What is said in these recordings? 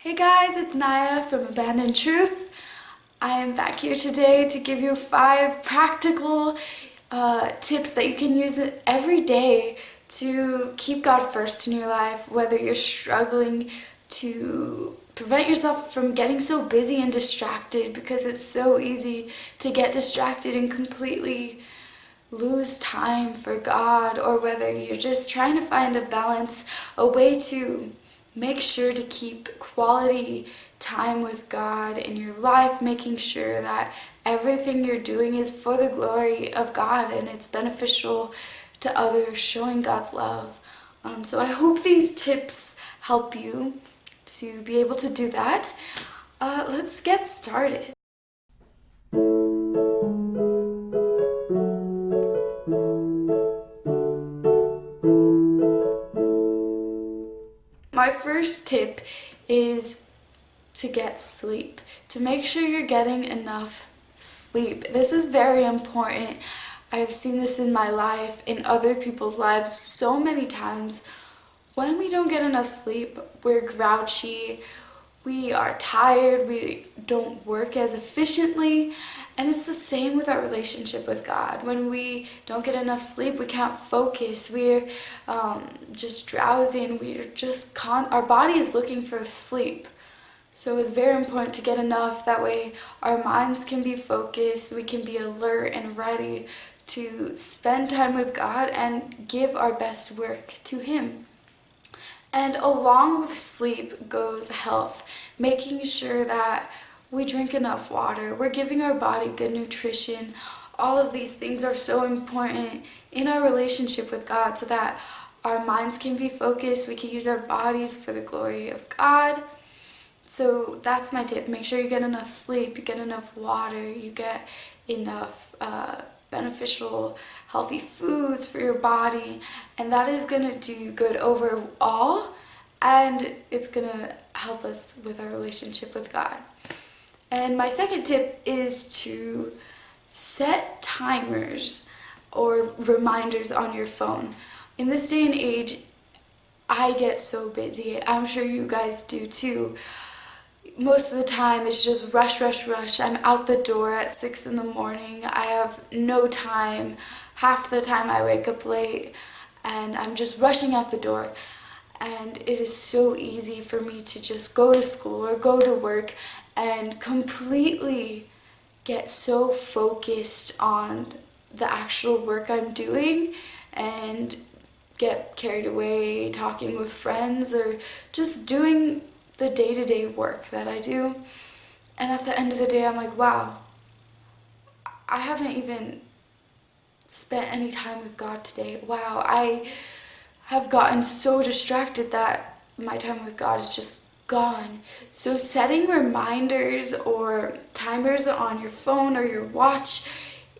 Hey guys, it's Naya from Abandoned Truth. I am back here today to give you 5 practical tips that you can use every day to keep God first in your life, whether you're struggling to prevent yourself from getting so busy and distracted, because it's so easy to get distracted and completely lose time for God, or whether you're just trying to find a balance, a way to make sure to keep quality time with God in your life, making sure that everything you're doing is for the glory of God and it's beneficial to others, showing God's love. So I hope these tips help you to be able to do that. Let's get started. My first tip is to get sleep, to make sure you're getting enough sleep. This is very important. I've seen this in my life, in other people's lives, so many times. When we don't get enough sleep, we're grouchy, we are tired, we don't work as efficiently, and it's the same with our relationship with God. When we don't get enough sleep, we can't focus, we're just drowsy, and our body is looking for sleep. So it's very important to get enough, that way our minds can be focused, we can be alert and ready to spend time with God and give our best work to Him. And along with sleep goes health, making sure that we drink enough water, we're giving our body good nutrition. All of these things are so important in our relationship with God, so that our minds can be focused, we can use our bodies for the glory of God. So that's my tip. Make sure you get enough sleep, you get enough water, you get enough beneficial, healthy foods for your body, and that is going to do you good overall, and it's going to help us with our relationship with God. And my second tip is to set timers or reminders on your phone. In this day and age, I get so busy. I'm sure you guys do too. Most of the time it's just rush, rush, rush. I'm out the door at 6 in the morning. I have no time. Half the time I wake up late and I'm just rushing out the door. And it is so easy for me to just go to school or go to work and completely get so focused on the actual work I'm doing and get carried away talking with friends or just doing the day-to-day work that I do. And at the end of the day, I'm like, wow, I haven't even spent any time with God today. Wow, I have gotten so distracted that my time with God is just gone. So setting reminders or timers on your phone or your watch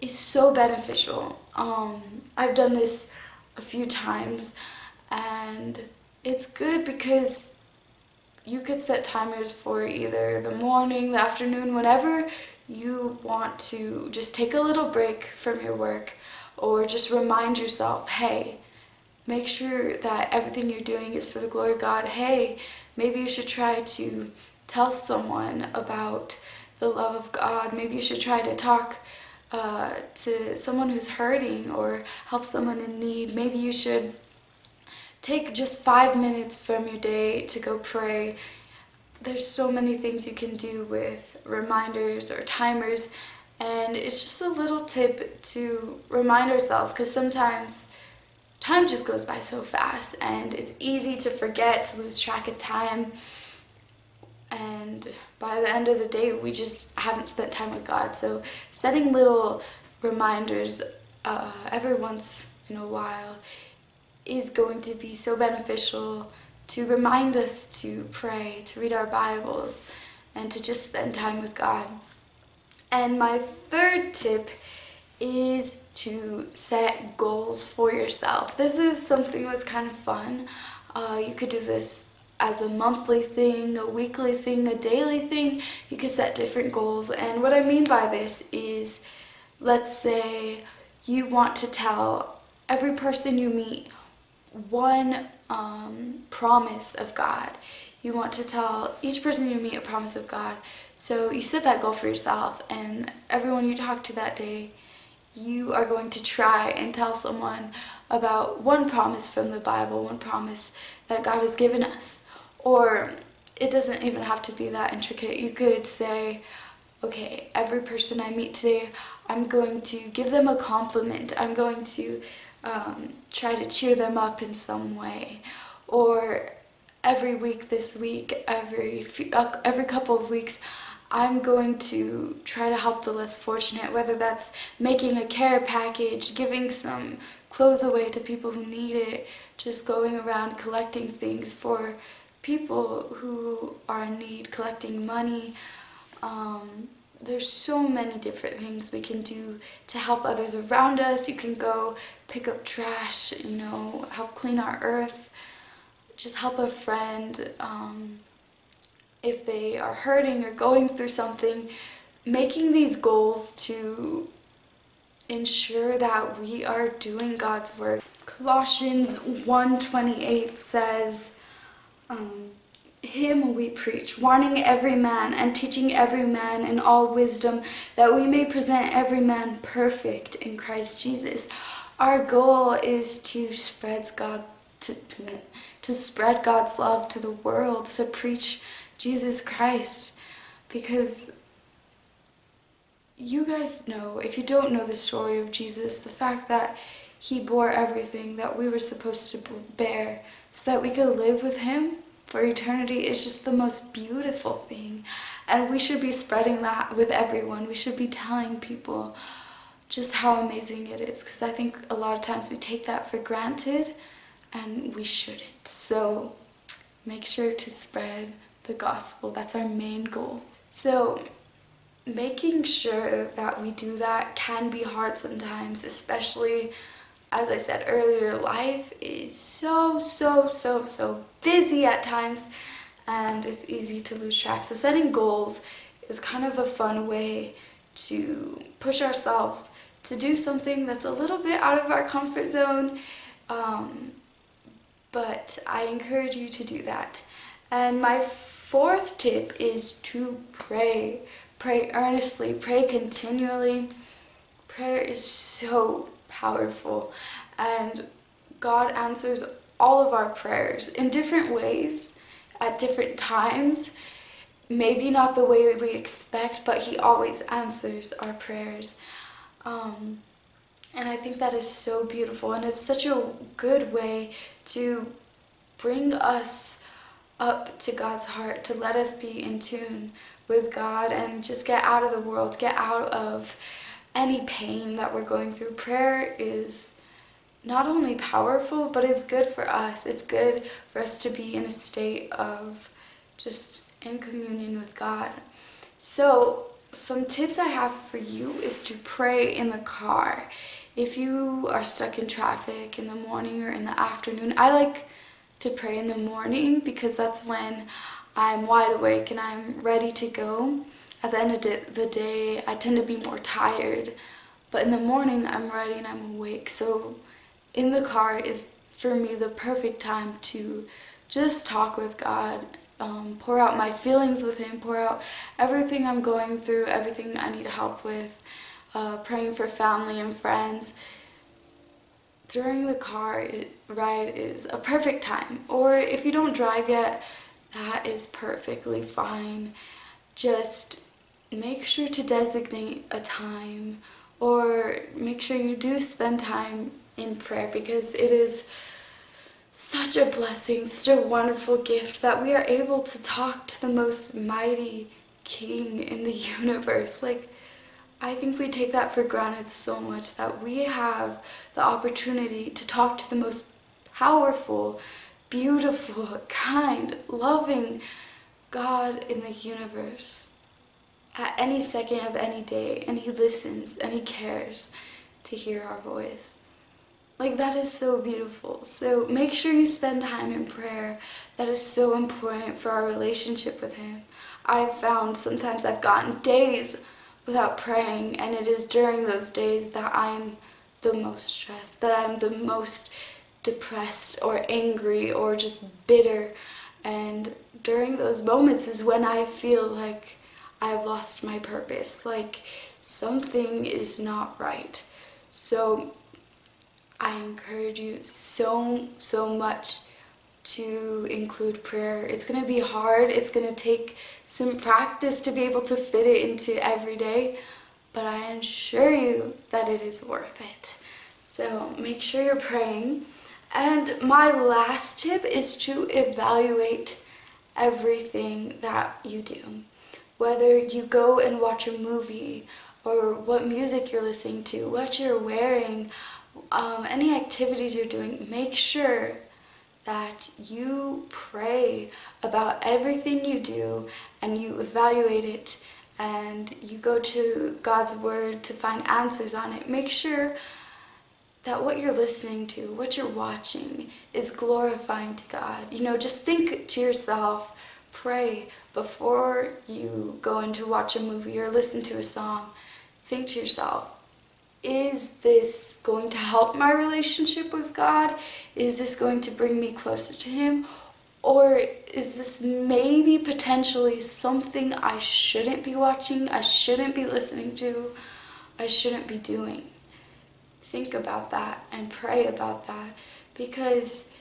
is so beneficial. I've done this a few times, and it's good because you could set timers for either the morning, the afternoon, whenever you want to just take a little break from your work, or just remind yourself, hey, make sure that everything you're doing is for the glory of God. Hey, maybe you should try to tell someone about the love of God. Maybe you should try to talk to someone who's hurting or help someone in need. Maybe you should take just 5 minutes from your day to go pray. There's so many things you can do with reminders or timers, and it's just a little tip to remind ourselves, because sometimes time just goes by so fast and it's easy to forget, to lose track of time, and by the end of the day we just haven't spent time with God. So setting little reminders every once in a while is going to be so beneficial to remind us to pray, to read our Bibles, and to just spend time with God. And my third tip is to set goals for yourself. This is something that's kind of fun. You could do this as a monthly thing, a weekly thing, a daily thing. You could set different goals. And what I mean by this is, let's say you want to tell every person you meet one promise of God. You want to tell each person you meet a promise of God. So you set that goal for yourself, and everyone you talk to that day, you are going to try and tell someone about one promise from the Bible, one promise that God has given us. Or it doesn't even have to be that intricate. You could say, okay, every person I meet today, I'm going to give them a compliment. I'm going to try to cheer them up in some way. Or every week this week, every couple of weeks, I'm going to try to help the less fortunate, whether that's making a care package, giving some clothes away to people who need it, just going around collecting things for people who are in need, collecting money. There's so many different things we can do to help others around us. You can go pick up trash, help clean our earth, just help a friend if they are hurting or going through something. Making these goals to ensure that we are doing God's work. Colossians 1:28 says, Him we preach, warning every man and teaching every man in all wisdom, that we may present every man perfect in Christ Jesus. Our goal is to spread God's love to the world, to preach Jesus Christ, because you guys know, if you don't know the story of Jesus, the fact that he bore everything that we were supposed to bear so that we could live with him for eternity is just the most beautiful thing. And we should be spreading that with everyone. We should be telling people just how amazing it is, because I think a lot of times we take that for granted and we shouldn't. So make sure to spread the gospel. That's our main goal. So making sure that we do that can be hard sometimes, especially, as I said earlier, life is so busy at times, and it's easy to lose track. So setting goals is kind of a fun way to push ourselves to do something that's a little bit out of our comfort zone, but I encourage you to do that. And my fourth tip is to pray. Pray earnestly, pray continually. Prayer is so powerful, and God answers all of our prayers in different ways at different times. Maybe not the way we expect, but he always answers our prayers. And I think that is so beautiful, and it's such a good way to bring us up to God's heart, to let us be in tune with God and just get out of the world, get out of any pain that we're going through. Prayer is not only powerful, but it's good for us. It's good for us to be in a state of just in communion with God. So some tips I have for you is to pray in the car. If you are stuck in traffic in the morning or in the afternoon, I like to pray in the morning because that's when I'm wide awake and I'm ready to go. At the end of the day, I tend to be more tired, but in the morning I'm ready and I'm awake. So in the car is for me the perfect time to just talk with God, pour out my feelings with him, pour out everything I'm going through, everything I need help with, praying for family and friends. During the car ride is a perfect time. Or if you don't drive yet, that is perfectly fine. Just make sure to designate a time, or make sure you do spend time in prayer, because it is such a blessing, such a wonderful gift that we are able to talk to the most mighty King in the universe. I think we take that for granted so much, that we have the opportunity to talk to the most powerful, beautiful, kind, loving God in the universe at any second of any day, and he listens and he cares to hear our voice. That is so beautiful. So make sure you spend time in prayer. That is so important for our relationship with him. I've found sometimes I've gotten days without praying, and it is during those days that I'm the most stressed, that I'm the most depressed or angry or just bitter. And during those moments is when I feel like I've lost my purpose, like something is not right. So I encourage you so much to include prayer. It's going to be hard. It's going to take some practice to be able to fit it into every day, but I assure you that it is worth it. So make sure you're praying. And my last tip is to evaluate everything that you do. Whether you go and watch a movie, or what music you're listening to, what you're wearing, any activities you're doing, make sure that you pray about everything you do and you evaluate it and you go to God's word to find answers on it. Make sure that what you're listening to, what you're watching, is glorifying to God. Just think to yourself, pray before you go in to watch a movie or listen to a song. Think to yourself, is this going to help my relationship with God? Is this going to bring me closer to Him? Or is this maybe potentially something I shouldn't be watching, I shouldn't be listening to, I shouldn't be doing? Think about that and pray about that, because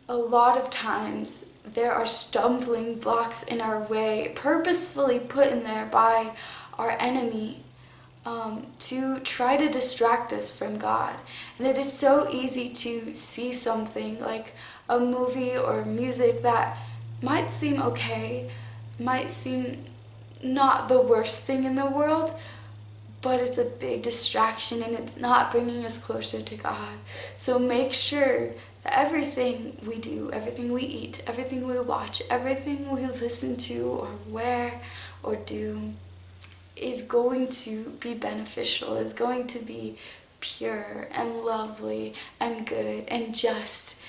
a lot of times there are stumbling blocks in our way, purposefully put in there by our enemy, to try to distract us from God. And it is so easy to see something like a movie or music that might seem okay, might seem not the worst thing in the world, but it's a big distraction and it's not bringing us closer to God. So make sure that everything we do, everything we eat, everything we watch, everything we listen to or wear or do is going to be beneficial, is going to be pure and lovely and good and just,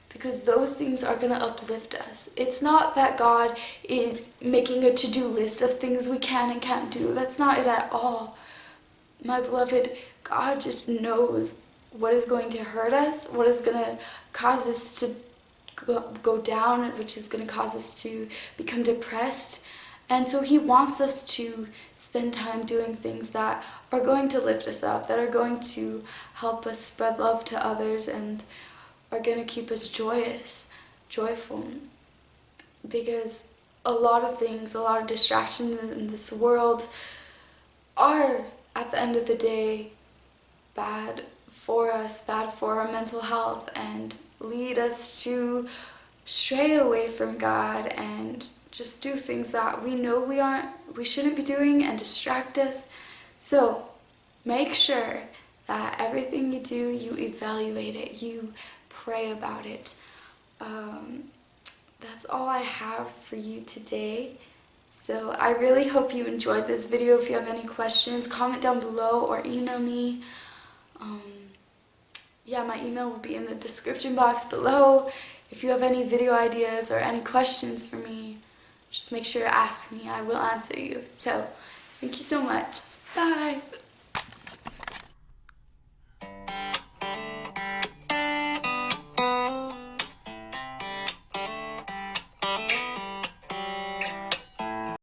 because those things are going to uplift us. It's not that God is making a to-do list of things we can and can't do. That's not it at all. My beloved, God just knows what is going to hurt us, what is going to cause us to go down, which is going to cause us to become depressed. And so He wants us to spend time doing things that are going to lift us up, that are going to help us spread love to others and are going to keep us joyful. Because a lot of things, a lot of distractions in this world are, at the end of the day, bad for us, bad for our mental health, and lead us to stray away from God and just do things that we know we shouldn't be doing and distract us. So make sure that everything you do, you evaluate it, you pray about it. That's all I have for you today. So I really hope you enjoyed this video. If you have any questions, comment down below or email me. My email will be in the description box below. If you have any video ideas or any questions for me, just make sure to ask me. I will answer you. So thank you so much.